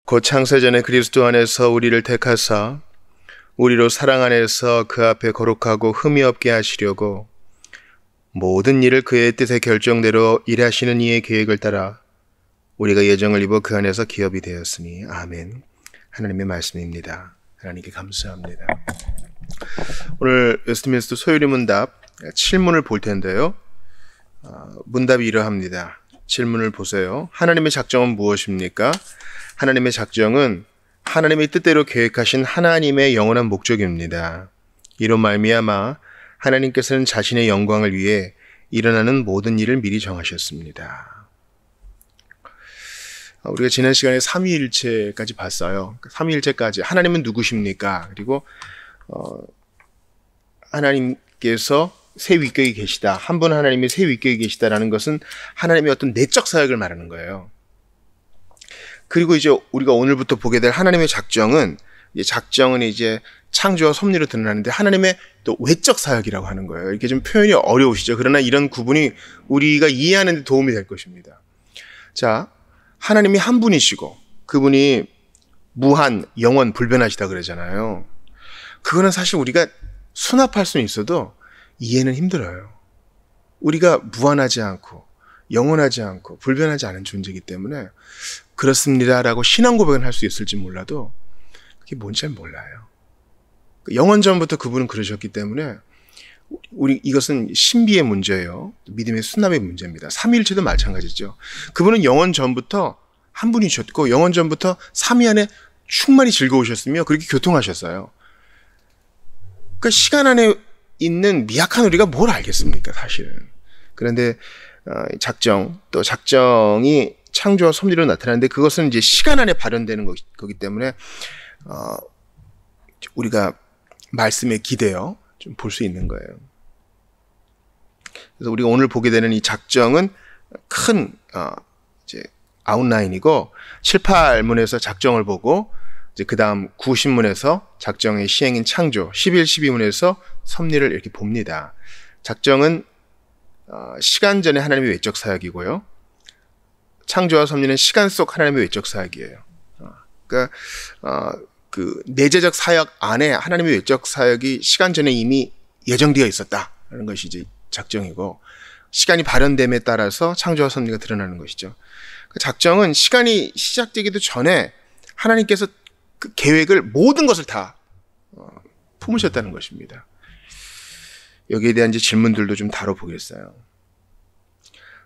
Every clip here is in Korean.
곧 창세전에 그리스도 안에서 우리를 택하사 우리로 사랑 안에서 그 앞에 거룩하고 흠이 없게 하시려고 모든 일을 그의 뜻의 결정대로 일하시는 이의 계획을 따라 우리가 예정을 입어 그 안에서 기업이 되었으니. 아멘. 하나님의 말씀입니다. 하나님께 감사합니다. 오늘 웨스트민스터 소요리 문답 7문을 볼 텐데요. 문답이 이러합니다. 질문을 보세요. 하나님의 작정은 무엇입니까? 하나님의 작정은 하나님의 뜻대로 계획하신 하나님의 영원한 목적입니다. 이로 말미암아 하나님께서는 자신의 영광을 위해 일어나는 모든 일을 미리 정하셨습니다. 우리가 지난 시간에 삼위일체까지 봤어요. 삼위일체까지 하나님은 누구십니까? 그리고 하나님께서 세 위격이 계시다. 한 분 하나님이 세 위격이 계시다라는 것은 하나님의 어떤 내적 사역을 말하는 거예요. 그리고 이제 우리가 오늘부터 보게 될 하나님의 작정은 이제 창조와 섭리로 드러나는데 하나님의 또 외적 사역이라고 하는 거예요. 이렇게 좀 표현이 어려우시죠. 그러나 이런 구분이 우리가 이해하는 데 도움이 될 것입니다. 자, 하나님이 한 분이시고 그분이 무한, 영원, 불변하시다 그러잖아요. 그거는 사실 우리가 수납할 수는 있어도 이해는 힘들어요. 우리가 무한하지 않고 영원하지 않고 불변하지 않은 존재이기 때문에 그렇습니다라고 신앙 고백은 할 수 있을지 몰라도 그게 뭔지 잘 몰라요. 영원 전부터 그분은 그러셨기 때문에 이것은 신비의 문제예요. 믿음의 수납의 문제입니다. 삼위일체도 마찬가지죠. 그분은 영원 전부터 한 분이셨고 영원 전부터 삼위 안에 충만히 즐거우셨으며 그렇게 교통하셨어요. 그러니까 시간 안에 있는 미약한 우리가 뭘 알겠습니까, 사실은. 그런데 또 작정이 창조와 섭리로 나타나는데 그것은 이제 시간 안에 발현되는 거기 때문에 우리가 말씀에 기대어 좀 볼 수 있는 거예요. 그래서 우리가 오늘 보게 되는 이 작정은 큰 이제 아웃라인이고 7, 8문에서 작정을 보고 이제 그 다음 9, 10문에서 작정의 시행인 창조, 11, 12문에서 섭리를 이렇게 봅니다. 작정은 시간 전에 하나님의 외적 사역이고요. 창조와 섭리는 시간 속 하나님의 외적 사역이에요. 그러니까 그 내재적 사역 안에 하나님의 외적 사역이 시간 전에 이미 예정되어 있었다라는 것이 이제 작정이고 시간이 발현됨에 따라서 창조와 섭리가 드러나는 것이죠. 작정은 시간이 시작되기도 전에 하나님께서 그 계획을 모든 것을 다 품으셨다는 것입니다. 여기에 대한 이제 질문들도 좀 다뤄보겠어요.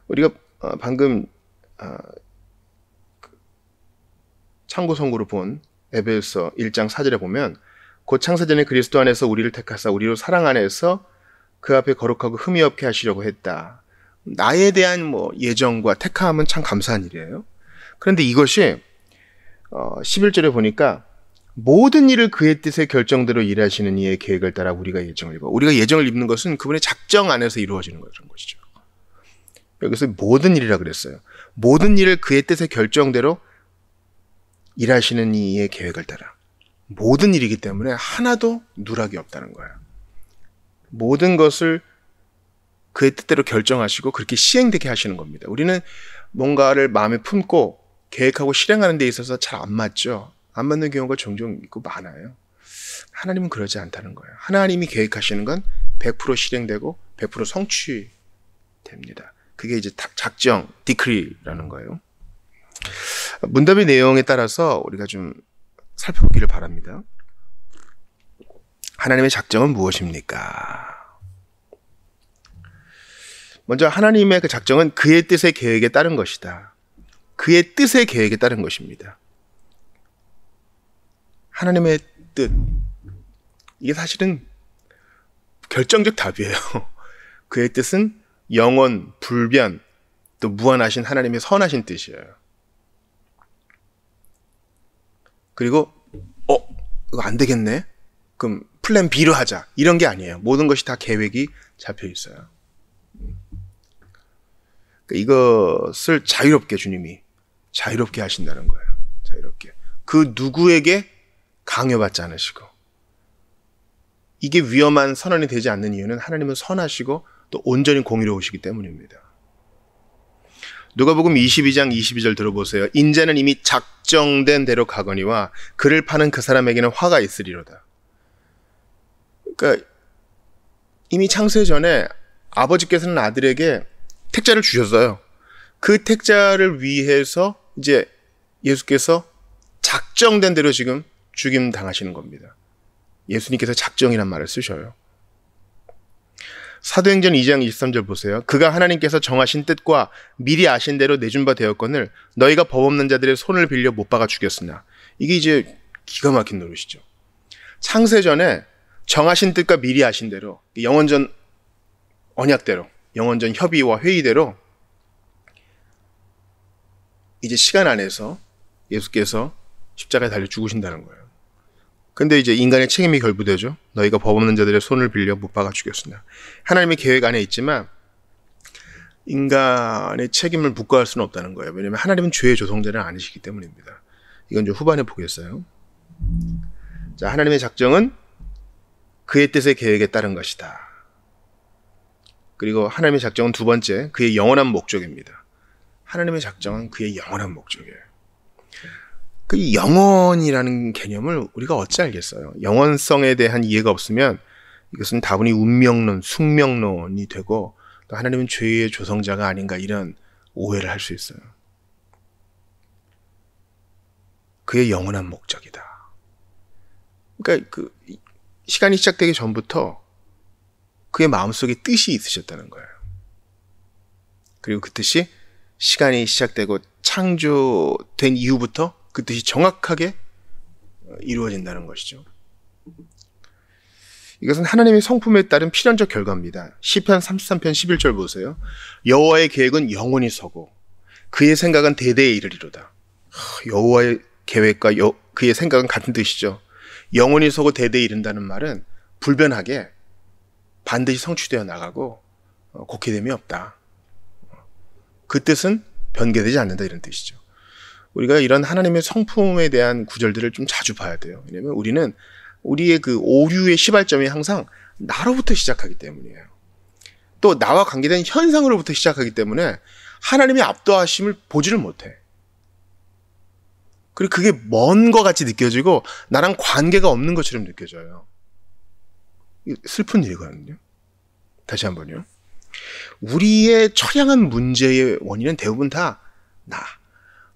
우리가 방금 참고 선고로 본 에베소 1장 4절에 보면 곧 창세전에 그리스도 안에서 우리를 택하사 우리로 사랑 안에서 그 앞에 거룩하고 흠이 없게 하시려고 했다. 나에 대한 예정과 택함은 참 감사한 일이에요. 그런데 이것이 11절에 보니까 모든 일을 그의 뜻의 결정대로 일하시는 이의 계획을 따라 우리가 예정을 입어. 우리가 예정을 입는 것은 그분의 작정 안에서 이루어지는 그런 것이죠. 여기서 모든 일이라 그랬어요. 모든 일을 그의 뜻의 결정대로 일하시는 이의 계획을 따라. 모든 일이기 때문에 하나도 누락이 없다는 거예요. 모든 것을 그의 뜻대로 결정하시고 그렇게 시행되게 하시는 겁니다. 우리는 뭔가를 마음에 품고 계획하고 실행하는 데 있어서 잘 안 맞죠. 안 맞는 경우가 종종 있고 많아요. 하나님은 그러지 않다는 거예요. 하나님이 계획하시는 건 100% 실행되고 100% 성취됩니다. 그게 이제 작정, 디크리라는 거예요. 문답의 내용에 따라서 우리가 좀 살펴보기를 바랍니다. 하나님의 작정은 무엇입니까? 먼저 하나님의 그 작정은 그의 뜻의 계획에 따른 것이다. 그의 뜻의 계획에 따른 것입니다. 하나님의 뜻, 이게 사실은 결정적 답이에요. 그의 뜻은 영원, 불변, 또 무한하신 하나님의 선하신 뜻이에요. 그리고 이거 안 되겠네? 그럼 플랜 B로 하자. 이런 게 아니에요. 모든 것이 다 계획이 잡혀 있어요. 이것을 자유롭게 주님이 자유롭게 하신다는 거예요. 자유롭게. 그 누구에게 강요받지 않으시고. 이게 위험한 선언이 되지 않는 이유는 하나님은 선하시고 또 온전히 공의로우시기 때문입니다. 누가복음 22장 22절 들어보세요. 인자는 이미 작정된 대로 가거니와 그를 파는 그 사람에게는 화가 있으리로다. 그러니까 이미 창세 전에 아버지께서는 아들에게 택자를 주셨어요. 그 택자를 위해서 이제 예수께서 작정된 대로 지금 죽임 당하시는 겁니다. 예수님께서 작정이란 말을 쓰셔요. 사도행전 2장 23절 보세요. 그가 하나님께서 정하신 뜻과 미리 아신 대로 내준 바 되었거늘 너희가 법 없는 자들의 손을 빌려 못 박아 죽였으나. 이게 이제 기가 막힌 노릇이죠. 창세 전에 정하신 뜻과 미리 아신 대로, 영원전 언약대로, 영원전 협의와 회의대로 이제 시간 안에서 예수께서 십자가에 달려 죽으신다는 거예요. 근데 이제 인간의 책임이 결부되죠. 너희가 법 없는 자들의 손을 빌려 못 박아 죽였으나. 하나님의 계획 안에 있지만 인간의 책임을 묵과할 수는 없다는 거예요. 왜냐하면 하나님은 죄의 조성자는 아니시기 때문입니다. 이건 좀 후반에 보겠어요. 자, 하나님의 작정은 그의 뜻의 계획에 따른 것이다. 그리고 하나님의 작정은 두 번째, 그의 영원한 목적입니다. 하나님의 작정은 그의 영원한 목적이에요. 그 영원이라는 개념을 우리가 어찌 알겠어요? 영원성에 대한 이해가 없으면 이것은 다분히 운명론, 숙명론이 되고 또 하나님은 죄의 조성자가 아닌가 이런 오해를 할 수 있어요. 그의 영원한 목적이다. 그러니까 그 시간이 시작되기 전부터 그의 마음속에 뜻이 있으셨다는 거예요. 그리고 그 뜻이 시간이 시작되고 창조된 이후부터 그 뜻이 정확하게 이루어진다는 것이죠. 이것은 하나님의 성품에 따른 필연적 결과입니다. 시편 33편 11절 보세요. 여호와의 계획은 영원히 서고 그의 생각은 대대에 이르리로다. 여호와의 계획과 그의 생각은 같은 뜻이죠. 영원히 서고 대대에 이른다는 말은 불변하게 반드시 성취되어 나가고 곡해됨이 없다. 그 뜻은 변개되지 않는다 이런 뜻이죠. 우리가 이런 하나님의 성품에 대한 구절들을 좀 자주 봐야 돼요. 왜냐하면 우리는 우리의 그 오류의 시발점이 항상 나로부터 시작하기 때문이에요. 또 나와 관계된 현상으로부터 시작하기 때문에 하나님의 압도하심을 보지를 못해. 그리고 그게 먼 것 같이 느껴지고 나랑 관계가 없는 것처럼 느껴져요. 슬픈 일이거든요. 다시 한번요. 우리의 처량한 문제의 원인은 대부분 다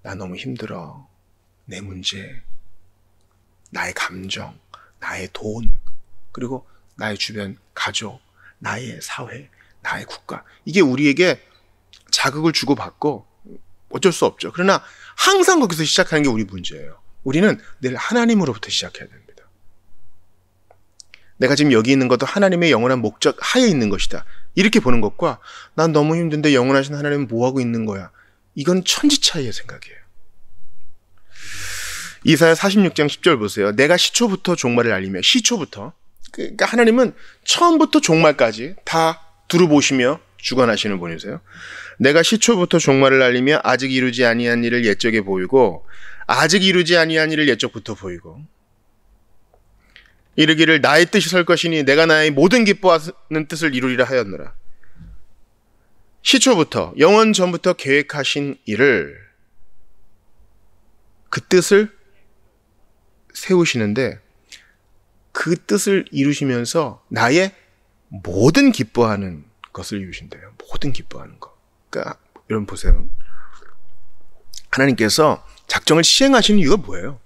나 너무 힘들어. 내 문제, 나의 감정, 나의 돈, 그리고 나의 주변 가족, 나의 사회, 나의 국가. 이게 우리에게 자극을 주고받고 어쩔 수 없죠. 그러나 항상 거기서 시작하는 게 우리 문제예요. 우리는 늘 하나님으로부터 시작해야 됩니다. 내가 지금 여기 있는 것도 하나님의 영원한 목적 하에 있는 것이다. 이렇게 보는 것과 난 너무 힘든데 영원하신 하나님은 뭐하고 있는 거야. 이건 천지 차이의 생각이에요. 이사야 46장 10절 보세요. 내가 시초부터 종말을 알리며 시초부터 그러니까 하나님은 처음부터 종말까지 다 두루 보시며 주관하시는 분이세요. 내가 시초부터 종말을 알리며 아직 이루지 아니한 일을 옛적에 보이고 아직 이루지 아니한 일을 옛적부터 보이고 이르기를 나의 뜻이 설 것이니 내가 나의 모든 기뻐하는 뜻을 이루리라 하였노라. 시초부터 영원 전부터 계획하신 일을 그 뜻을 세우시는데 그 뜻을 이루시면서 나의 모든 기뻐하는 것을 이루신대요. 모든 기뻐하는 것. 그러니까 여러분 보세요. 하나님께서 작정을 시행하시는 이유가 뭐예요?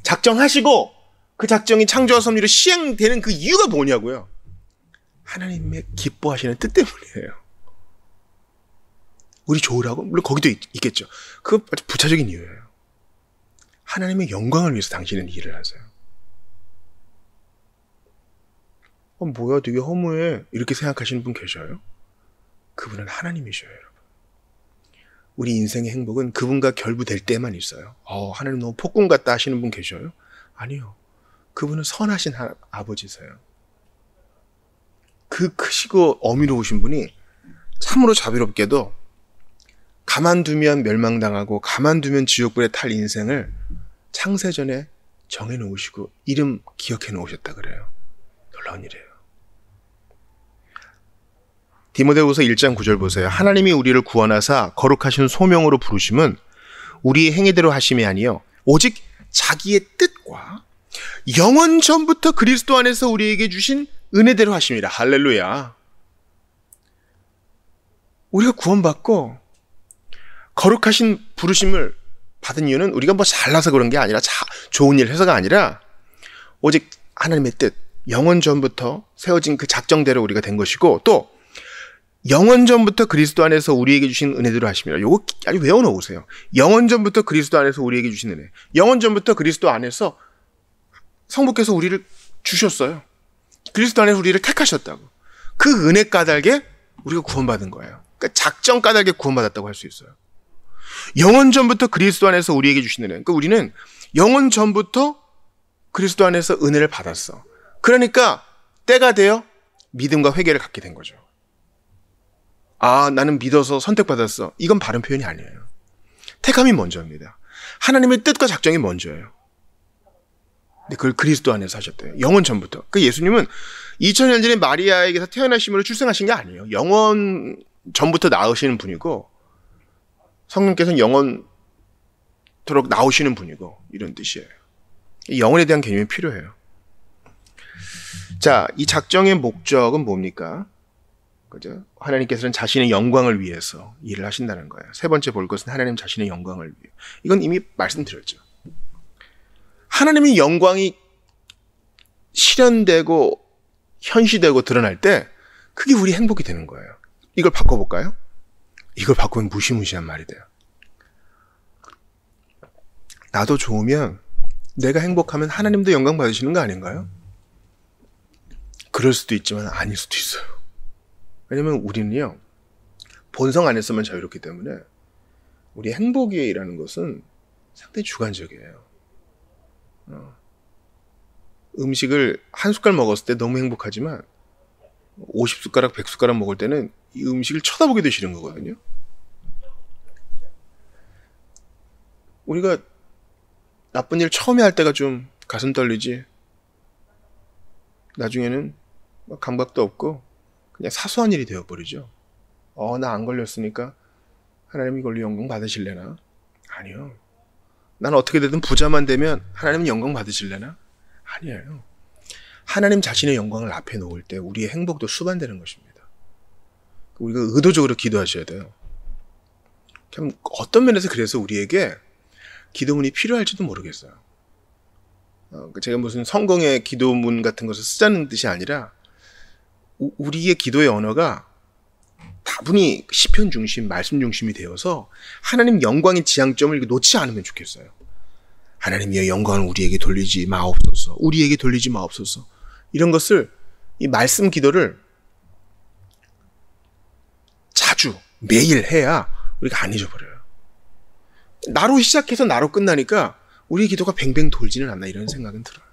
작정하시고 그 작정이 창조와 섭리로 시행되는 그 이유가 뭐냐고요? 하나님의 기뻐하시는 뜻 때문이에요. 우리 좋으라고? 물론 거기도 있겠죠. 그거 아주 부차적인 이유예요. 하나님의 영광을 위해서 당신은 일을 하세요. 뭐야 되게 허무해 이렇게 생각하시는 분 계셔요? 그분은 하나님이셔요. 여러분. 우리 인생의 행복은 그분과 결부될 때만 있어요. 하나님 너무 폭군 같다 하시는 분 계셔요? 아니요. 그분은 선하신 아버지세요. 그 크시고 어미로우신 분이 참으로 자비롭게도 가만두면 멸망당하고 가만두면 지옥불에 탈 인생을 창세전에 정해놓으시고 이름 기억해 놓으셨다 그래요. 놀라운 일이에요. 디모데후서 1장 9절 보세요. 하나님이 우리를 구원하사 거룩하신 소명으로 부르심은 우리의 행위대로 하심이 아니요 오직 자기의 뜻과 영원 전부터 그리스도 안에서 우리에게 주신 은혜대로 하심이라. 할렐루야. 우리가 구원받고 거룩하신 부르심을 받은 이유는 우리가 뭐 잘나서 그런 게 아니라 좋은 일 해서가 아니라 오직 하나님의 뜻, 영원 전부터 세워진 그 작정대로 우리가 된 것이고, 또 영원 전부터 그리스도 안에서 우리에게 주신 은혜대로 하심이라. 요거 아주 외워놓으세요. 영원 전부터 그리스도 안에서 우리에게 주신 은혜. 영원 전부터 그리스도 안에서 성부께서 우리를 주셨어요. 그리스도 안에서 우리를 택하셨다고. 그 은혜 까닭에 우리가 구원받은 거예요. 그러니까 작정 까닭에 구원받았다고 할 수 있어요. 영원 전부터 그리스도 안에서 우리에게 주신 은혜. 그러니까 우리는 영원 전부터 그리스도 안에서 은혜를 받았어. 그러니까 때가 되어 믿음과 회개를 갖게 된 거죠. 아, 나는 믿어서 선택받았어. 이건 바른 표현이 아니에요. 택함이 먼저입니다. 하나님의 뜻과 작정이 먼저예요. 근데 그걸 그리스도 안에서 하셨대요. 영원 전부터. 그 예수님은 2000년 전에 마리아에게서 태어나심으로 출생하신 게 아니에요. 영원 전부터 나으시는 분이고, 성령께서는 영원토록 나오시는 분이고, 이런 뜻이에요. 영혼에 대한 개념이 필요해요. 자, 이 작정의 목적은 뭡니까? 그죠? 하나님께서는 자신의 영광을 위해서 일을 하신다는 거예요. 세 번째 볼 것은 하나님 자신의 영광을 위해. 이건 이미 말씀드렸죠. 하나님의 영광이 실현되고 현시되고 드러날 때 그게 우리 행복이 되는 거예요. 이걸 바꿔볼까요? 이걸 바꾸면 무시무시한 말이 돼요. 나도 좋으면, 내가 행복하면 하나님도 영광 받으시는 거 아닌가요? 그럴 수도 있지만 아닐 수도 있어요. 왜냐면 우리는요, 본성 안에서만 자유롭기 때문에 우리 행복이라는 것은 상당히 주관적이에요. 음식을 한 숟갈 먹었을 때 너무 행복하지만 50숟가락, 100숟가락 먹을 때는 이 음식을 쳐다보기도 싫은 거거든요. 우리가 나쁜 일 처음에 할 때가 좀 가슴 떨리지, 나중에는 감각도 없고 그냥 사소한 일이 되어버리죠. 나 안 걸렸으니까 하나님 이걸로 영광 받으실래나? 아니요. 난 어떻게 되든 부자만 되면 하나님 영광 받으실래나? 아니에요. 하나님 자신의 영광을 앞에 놓을 때 우리의 행복도 수반되는 것입니다. 우리가 의도적으로 기도하셔야 돼요. 참 어떤 면에서 그래서 우리에게 기도문이 필요할지도 모르겠어요. 제가 무슨 성공의 기도문 같은 것을 쓰자는 뜻이 아니라, 우리의 기도의 언어가 다분히 시편 중심, 말씀 중심이 되어서 하나님 영광의 지향점을 놓지 않으면 좋겠어요. 하나님의 영광을 우리에게 돌리지 마옵소서. 우리에게 돌리지 마옵소서. 이런 것을, 이 말씀 기도를 자주, 매일 해야 우리가 안 잊어버려요. 나로 시작해서 나로 끝나니까 우리의 기도가 뱅뱅 돌지는 않나, 이런 생각은 들어요.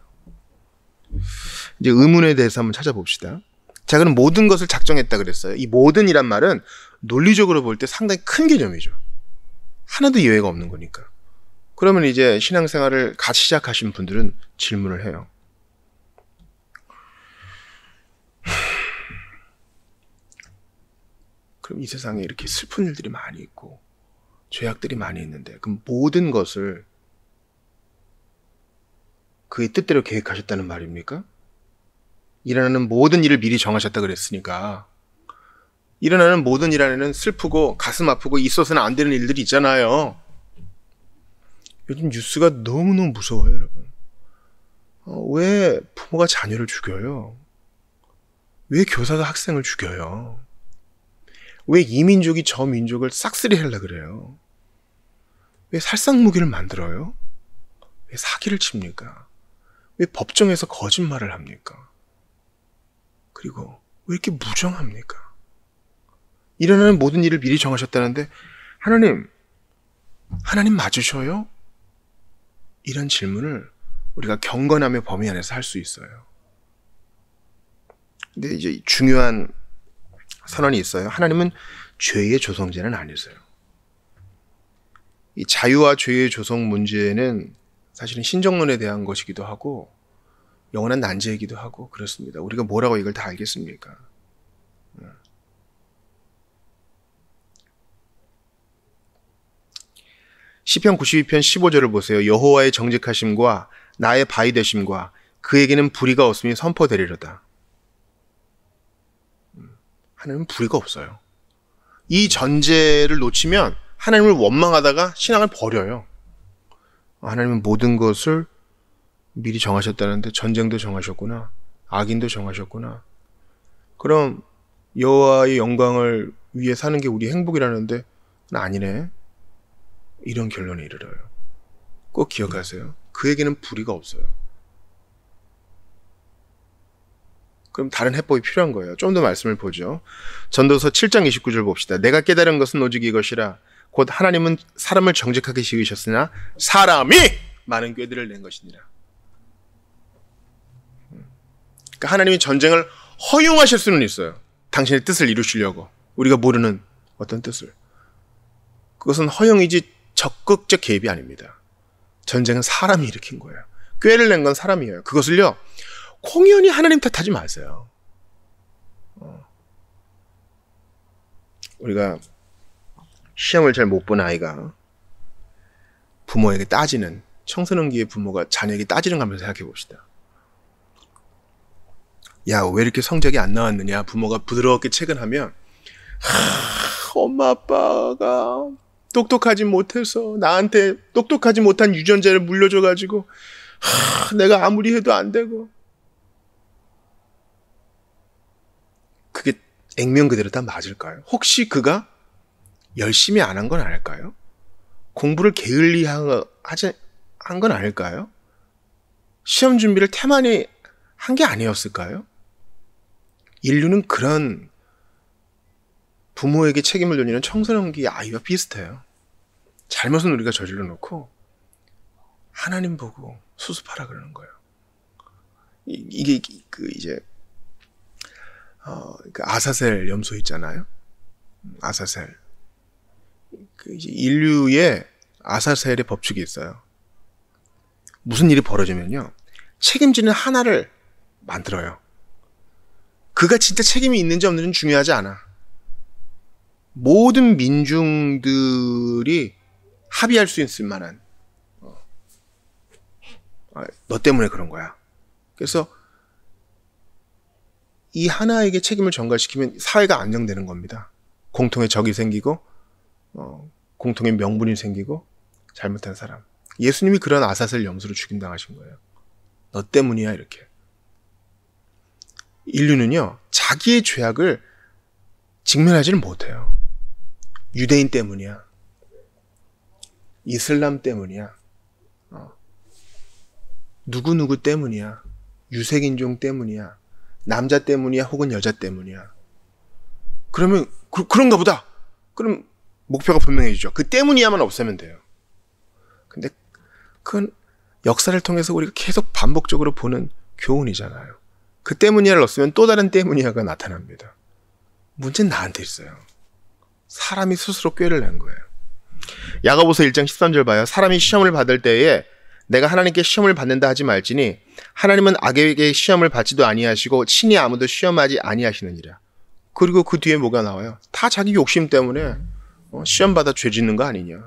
이제 의문에 대해서 한번 찾아봅시다. 자, 그럼 모든 것을 작정했다 그랬어요. 이 모든이란 말은 논리적으로 볼 때 상당히 큰 개념이죠. 하나도 예외가 없는 거니까. 그러면 이제 신앙생활을 같이 시작하신 분들은 질문을 해요. 그럼 이 세상에 이렇게 슬픈 일들이 많이 있고 죄악들이 많이 있는데, 그럼 모든 것을 그의 뜻대로 계획하셨다는 말입니까? 일어나는 모든 일을 미리 정하셨다 그랬으니까, 일어나는 모든 일 안에는 슬프고 가슴 아프고 있어서는 안 되는 일들이 있잖아요. 요즘 뉴스가 너무너무 무서워요, 여러분. 왜 부모가 자녀를 죽여요? 왜 교사가 학생을 죽여요? 왜 이 민족이 저 민족을 싹쓸이 하려고 그래요? 왜 살상무기를 만들어요? 왜 사기를 칩니까? 왜 법정에서 거짓말을 합니까? 그리고 왜 이렇게 무정합니까? 일어나는 모든 일을 미리 정하셨다는데, 하나님 맞으셔요? 이런 질문을 우리가 경건함의 범위 안에서 할 수 있어요. 근데 이제 중요한 선언이 있어요. 하나님은 죄의 조성자는 아니세요. 이 자유와 죄의 조성 문제는 사실은 신정론에 대한 것이기도 하고 영원한 난제이기도 하고 그렇습니다. 우리가 뭐라고 이걸 다 알겠습니까? 시편 92편 15절을 보세요. 여호와의 정직하심과 나의 바위 되심과 그에게는 불의가 없음이 선포되리로다. 하나님은 불의가 없어요. 이 전제를 놓치면 하나님을 원망하다가 신앙을 버려요. 하나님은 모든 것을 미리 정하셨다는데 전쟁도 정하셨구나. 악인도 정하셨구나. 그럼 여호와의 영광을 위해 사는 게 우리 행복이라는데 아니네. 이런 결론에 이르러요. 꼭 기억하세요. 그에게는 불의가 없어요. 그럼 다른 해법이 필요한 거예요. 좀 더 말씀을 보죠. 전도서 7장 29절 봅시다. 내가 깨달은 것은 오직 이것이라. 곧 하나님은 사람을 정직하게 지으셨으나 사람이 많은 꾀들을 낸 것이니라. 그러니까 하나님이 전쟁을 허용하실 수는 있어요. 당신의 뜻을 이루시려고. 우리가 모르는 어떤 뜻을. 그것은 허용이지 적극적 개입이 아닙니다. 전쟁은 사람이 일으킨 거예요. 꾀를 낸 건 사람이에요. 그것을요. 공연히 하나님 탓하지 마세요. 우리가 시험을 잘 못 본 아이가 부모에게 따지는, 청소년기의 부모가 자녀에게 따지는 거 한번 생각해 봅시다. 야, 왜 이렇게 성적이 안 나왔느냐? 부모가 부드럽게 체근하면 엄마 아빠가 똑똑하지 못해서 나한테 똑똑하지 못한 유전자를 물려줘가지고 내가 아무리 해도 안 되고. 그게 액면 그대로 다 맞을까요? 혹시 그가 열심히 안 한 건 아닐까요? 공부를 게을리한 건 아닐까요? 시험 준비를 태만히 한 게 아니었을까요? 인류는 그런 부모에게 책임을 돌리는 청소년기 아이와 비슷해요. 잘못은 우리가 저질러 놓고 하나님 보고 수습하라 그러는 거예요. 이게 그 아사셀 염소 있잖아요. 아사셀. 이제 인류의 아사셀의 법칙이 있어요. 무슨 일이 벌어지면요. 책임지는 하나를 만들어요. 그가 진짜 책임이 있는지 없는지는 중요하지 않아. 모든 민중들이 합의할 수 있을 만한 너 때문에 그런 거야. 그래서 이 하나에게 책임을 전가시키면 사회가 안정되는 겁니다. 공통의 적이 생기고 공통의 명분이 생기고 잘못한 사람. 예수님이 그런 아사셀 염소를 죽임당하신 거예요. 너 때문이야 이렇게. 인류는요. 자기의 죄악을 직면하지는 못해요. 유대인 때문이야. 이슬람 때문이야. 누구누구 때문이야. 유색인종 때문이야. 남자 때문이야. 혹은 여자 때문이야. 그러면 그런가 보다. 그럼 목표가 분명해지죠. 그 때문이야만 없애면 돼요. 근데 그건 역사를 통해서 우리가 계속 반복적으로 보는 교훈이잖아요. 그 때문이야를 없으면 또 다른 때문이야가 나타납니다. 문제는 나한테 있어요. 사람이 스스로 꾀를 낸 거예요. 야고보서 1장 13절 봐요. 사람이 시험을 받을 때에 내가 하나님께 시험을 받는다 하지 말지니 하나님은 악에게 시험을 받지도 아니하시고 친히 아무도 시험하지 아니하시느니라. 그리고 그 뒤에 뭐가 나와요? 다 자기 욕심 때문에 시험받아 죄 짓는 거 아니냐.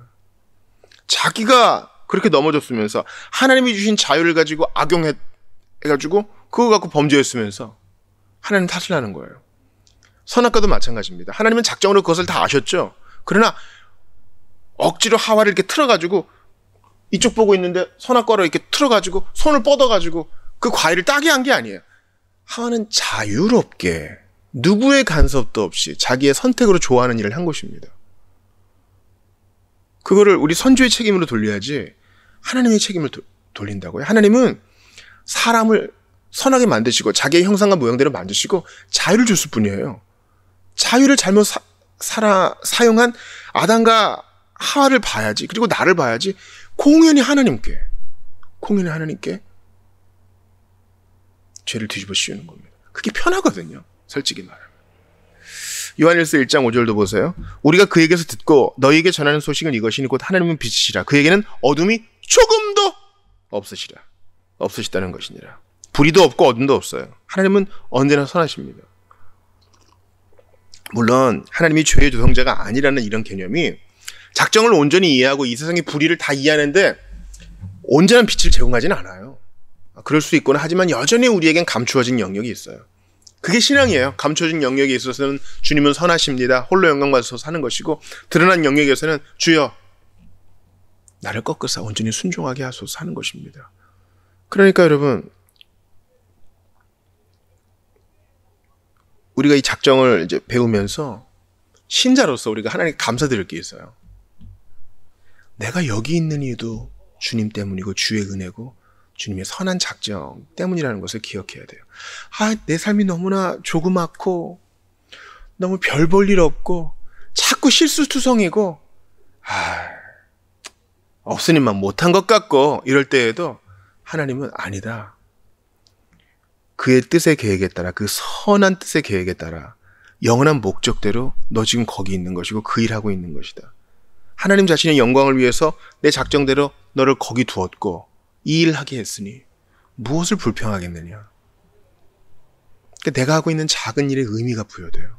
자기가 그렇게 넘어졌으면서 하나님이 주신 자유를 가지고 악용해가지고 그거 갖고 범죄했으면서 하나님 탓을 하는 거예요. 선악과도 마찬가지입니다. 하나님은 작정으로 그것을 다 아셨죠. 그러나 억지로 하와를 이렇게 틀어가지고 이쪽 보고 있는데 선악과로 이렇게 틀어가지고 손을 뻗어가지고 그 과일을 따게 한 게 아니에요. 하와는 자유롭게 누구의 간섭도 없이 자기의 선택으로 좋아하는 일을 한 것입니다. 그거를 우리 선주의 책임으로 돌려야지 하나님의 책임을 돌린다고요. 하나님은 사람을 선하게 만드시고 자기의 형상과 모양대로 만드시고 자유를 줬을 뿐이에요. 자유를 잘못 사용한 아담과 하와를 봐야지. 그리고 나를 봐야지. 공연히 하나님께 죄를 뒤집어 씌우는 겁니다. 그게 편하거든요. 솔직히 말하면. 요한일서 1장 5절도 보세요. 우리가 그에게서 듣고 너희에게 전하는 소식은 이것이니 곧 하나님은 빛이시라. 그에게는 어둠이 조금도 없으시다는 것이니라. 불의도 없고 어둠도 없어요. 하나님은 언제나 선하십니다. 물론 하나님이 죄의 조성자가 아니라는 이런 개념이 작정을 온전히 이해하고 이 세상의 불의를 다 이해하는데 온전한 빛을 제공하지는 않아요. 그럴 수 있거나 하지만 여전히 우리에겐 감추어진 영역이 있어요. 그게 신앙이에요. 감춰진 영역에 있어서는 주님은 선하십니다. 홀로 영광 받아서 사는 것이고, 드러난 영역에서는 주여 나를 꺾으사 온전히 순종하게 하소서 하는 것입니다. 그러니까 여러분, 우리가 이 작정을 이제 배우면서 신자로서 우리가 하나님께 감사드릴 게 있어요. 내가 여기 있는 이유도 주님 때문이고 주의 은혜고 주님의 선한 작정 때문이라는 것을 기억해야 돼요. 내 삶이 너무나 조그맣고 너무 별 볼 일 없고 자꾸 실수투성이고 없으니만 못한 것 같고 이럴 때에도 하나님은 아니다. 그의 뜻의 계획에 따라, 그 선한 뜻의 계획에 따라 영원한 목적대로 너 지금 거기 있는 것이고 그 일하고 있는 것이다. 하나님 자신의 영광을 위해서 내 작정대로 너를 거기 두었고 이 일을 하게 했으니 무엇을 불평하겠느냐. 그러니까 내가 하고 있는 작은 일에 의미가 부여돼요.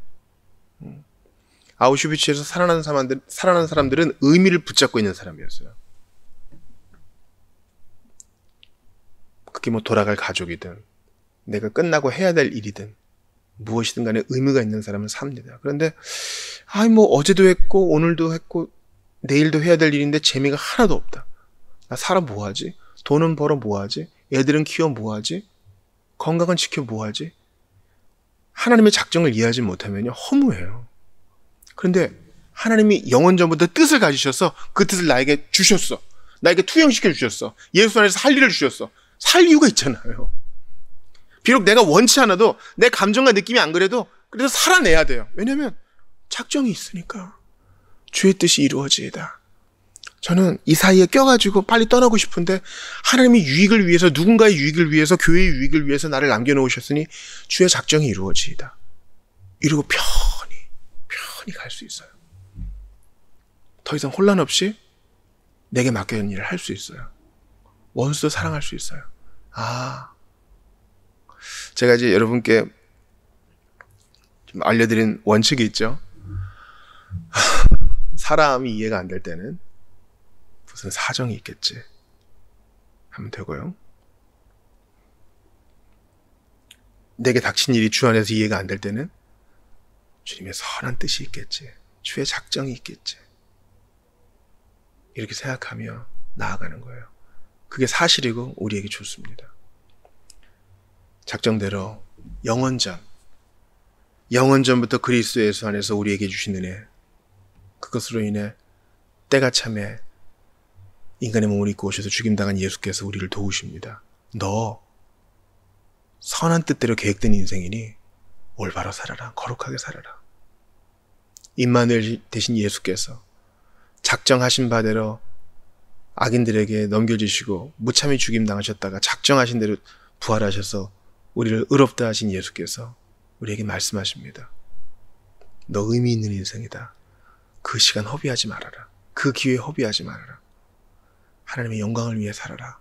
아우슈비츠에서 살아난 사람들은 의미를 붙잡고 있는 사람이었어요. 그게 뭐 돌아갈 가족이든 내가 끝나고 해야 될 일이든 무엇이든 간에 의미가 있는 사람은 삽니다. 그런데 뭐 어제도 했고 오늘도 했고 내일도 해야 될 일인데 재미가 하나도 없다. 나 살아 뭐하지? 돈은 벌어 뭐하지? 애들은 키워 뭐하지? 건강은 지켜 뭐하지? 하나님의 작정을 이해하지 못하면 허무해요. 그런데 하나님이 영원전부터 뜻을 가지셔서 그 뜻을 나에게 주셨어. 나에게 투영시켜 주셨어. 예수 안에서 할 일을 주셨어. 살 이유가 있잖아요. 비록 내가 원치 않아도 내 감정과 느낌이 안 그래도 그래서 살아내야 돼요. 왜냐하면 작정이 있으니까. 주의 뜻이 이루어지이다. 저는 이 사이에 껴가지고 빨리 떠나고 싶은데 하나님의 유익을 위해서, 누군가의 유익을 위해서, 교회의 유익을 위해서 나를 남겨놓으셨으니 주의 작정이 이루어지이다. 이러고 편히 갈 수 있어요. 더 이상 혼란 없이 내게 맡겨진 일을 할 수 있어요. 원수도 사랑할 수 있어요. 제가 이제 여러분께 좀 알려드린 원칙이 있죠. 사람이 이해가 안 될 때는 무슨 사정이 있겠지 하면 되고요. 내게 닥친 일이 주 안에서 이해가 안 될 때는 주님의 선한 뜻이 있겠지. 주의 작정이 있겠지. 이렇게 생각하며 나아가는 거예요. 그게 사실이고 우리에게 좋습니다. 작정대로 영원전부터 그리스도 예수 안에서 우리에게 주신 은혜, 그것으로 인해 때가 참에 인간의 몸을 입고 오셔서 죽임당한 예수께서 우리를 도우십니다. 너 선한 뜻대로 계획된 인생이니 올바로 살아라. 거룩하게 살아라. 임마누엘 되신 예수께서 작정하신 바대로 악인들에게 넘겨주시고 무참히 죽임당하셨다가 작정하신 대로 부활하셔서 우리를 의롭다 하신 예수께서 우리에게 말씀하십니다. 너 의미 있는 인생이다. 그 시간 허비하지 말아라. 그 기회 허비하지 말아라. 하나님의 영광을 위해 살아라.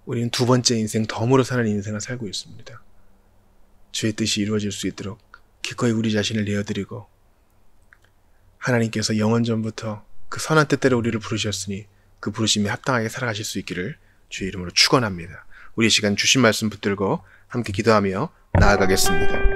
우리는 두 번째 인생, 덤으로 사는 인생을 살고 있습니다. 주의 뜻이 이루어질 수 있도록 기꺼이 우리 자신을 내어드리고 하나님께서 영원전부터 그 선한 뜻대로 우리를 부르셨으니 그 부르심에 합당하게 살아가실 수 있기를 주의 이름으로 축원합니다. 우리 시간 주신 말씀 붙들고 함께 기도하며 나아가겠습니다.